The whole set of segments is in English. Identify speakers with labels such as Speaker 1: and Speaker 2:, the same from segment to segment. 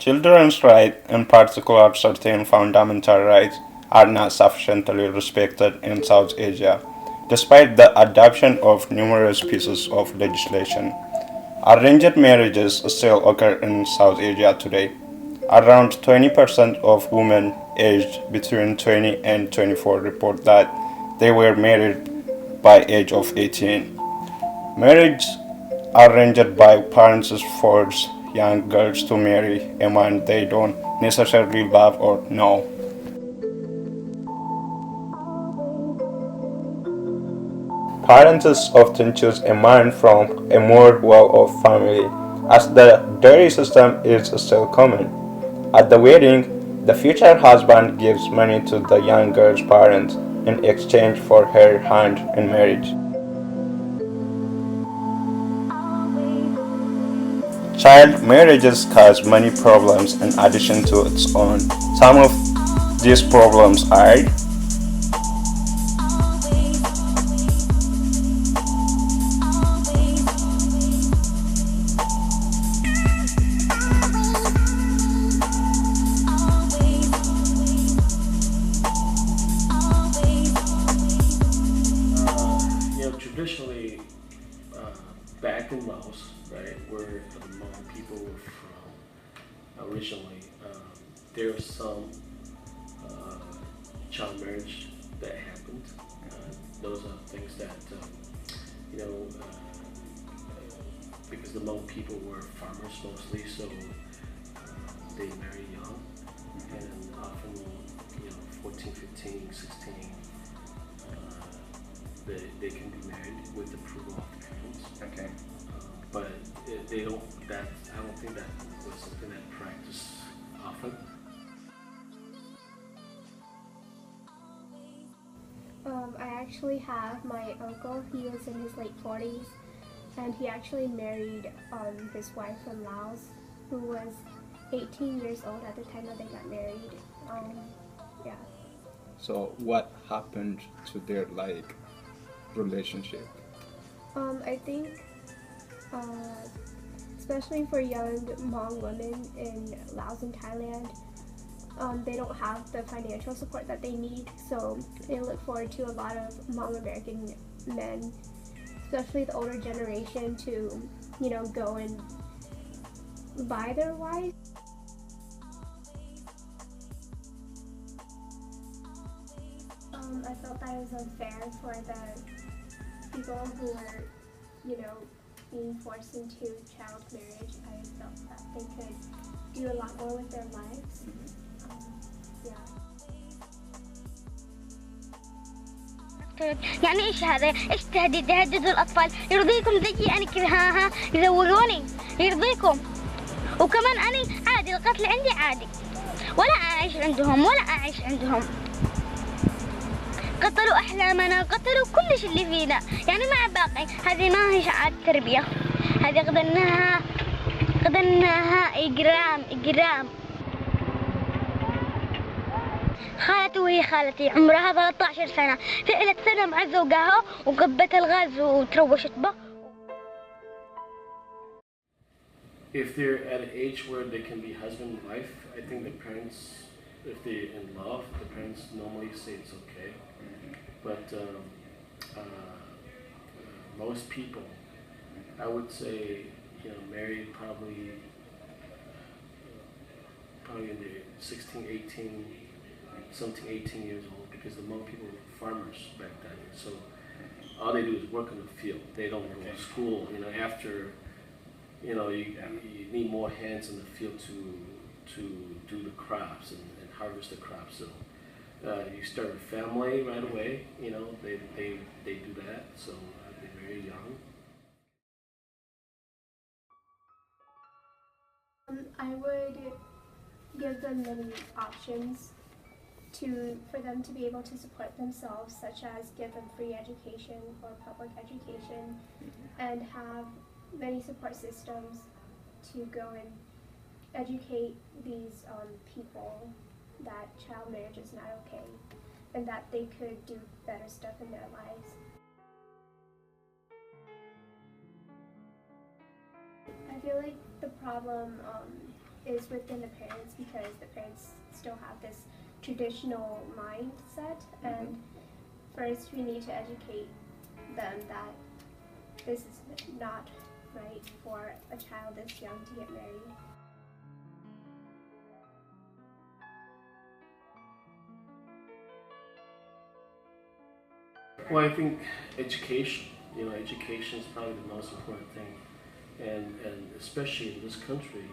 Speaker 1: Children's rights, in particular certain fundamental rights, are not sufficiently respected in South Asia, despite the adoption of numerous pieces of legislation. Arranged marriages still occur in South Asia today. Around 20% of women aged between 20 and 24 report that they were married by age of 18. Marriage arranged by parents force young girls to marry a man they don't necessarily love or know. Parents often choose a man from a more well-off family, as the dowry system is still common. At the wedding, the future husband gives money to the young girl's parents in exchange for her hand in marriage. Child marriages cause many problems in addition to its own. Some of these problems are
Speaker 2: Traditionally, back in Laos, right, where the Hmong people were from originally, there was some uh, child marriage that happened. Those are things that, you know, because the Hmong people were farmers mostly, so they marry young, and often, 14, 15, 16. They can be married with approval of the parents.
Speaker 1: okay.
Speaker 2: But they don't. That I don't think that was something that practiced often.
Speaker 3: I actually have my uncle. He was in his late 40s, and he actually married his wife from Laos, who was 18 years old at the time that they got married. Yeah.
Speaker 1: So what happened to their relationship?
Speaker 3: I think, especially for young Hmong women in Laos and Thailand, they don't have the financial support that they need, so they look forward to a lot of Hmong American men, especially the older generation, to, go and buy their wives. I felt that it was unfair for the people who were, being forced into child marriage. I felt that they could do a lot more with their lives. Yeah.
Speaker 4: يعني ايش هذا؟ ايش تهديد؟ يهددوا الاطفال، يرضيكم زيي انا كذا ها يزوجوني، يرضيكم. وكمان انا عادي القتل عندي عادي، ولا اعيش عندهم ولا اعيش عندهم. قتلوا احلامنا، قتلوا كل شيء اللي فينا، يعني مع باقي. هذه ما هي عاد تربيه، هذه قدرناها اجرام. خالتي وهي خالتي عمرها 13 سنة، فعلت سنة مع زوجها وقبت الغاز وتروشت به.
Speaker 2: If they're at an age where they can be husband and wife, I think the parents, if they're in love, the parents normally say it's okay. But most people, I would say, married probably in their 16, 18, 17, 18 years old, because the Hmong people were farmers back then. So all they do is work in the field. They don't go to school. After, you need more hands in the field to do the crops and harvest the crops. So you start a family right away. They do that. So they're very young.
Speaker 3: I would give them many options for them to be able to support themselves, such as give them free education or public education, and have many support systems to go and educate these people that child marriage is not okay, and that they could do better stuff in their lives. I feel like the problem is within the parents, because the parents still have this traditional mindset. And first we need to educate them that this is not right for a child this young to get married.
Speaker 2: Well, I think education, education is probably the most important thing. And especially in this country,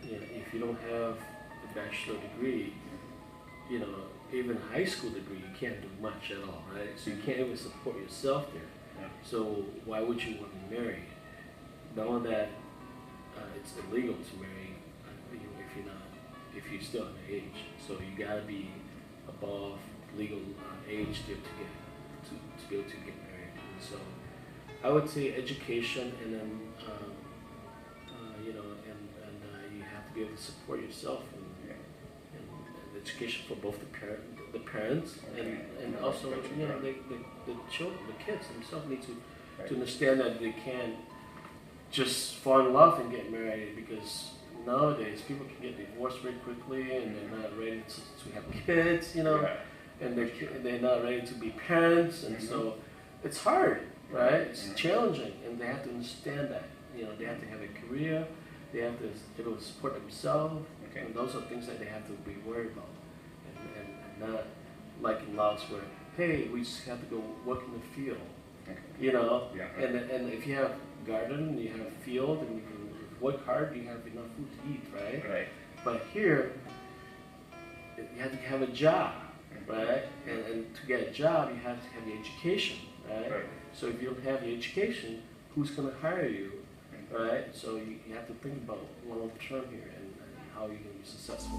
Speaker 2: if you don't have a bachelor degree, even a high school degree, you can't do much at all, right? So you can't even support yourself there.
Speaker 1: Yeah.
Speaker 2: So why would you want to marry? Not only that, it's illegal to marry if you're still underage. So you gotta be above legal age to be able to get married. And so I would say education, and then you have to be able to support yourself, and education for both the parents and also the children, the kids themselves need to understand that they can't just fall in love and get married, because nowadays people can get divorced very quickly and they're not ready to have kids, and they're not ready to be parents, and so it's hard, right? It's challenging, and they have to understand that. They have to have a career, they have to be able to support themselves, and those are things that they have to be worried about, and not like in Laos where, hey, we just have to go work in the field, and if you have garden, you have a field, and you can work hard, you have enough food to eat, right?
Speaker 1: Right.
Speaker 2: But here, you have to have a job, right? And to get a job, you have to have the education, right? So if you don't have the education, who's going to hire you, right? So you have to think about long term here and how you're going to be successful.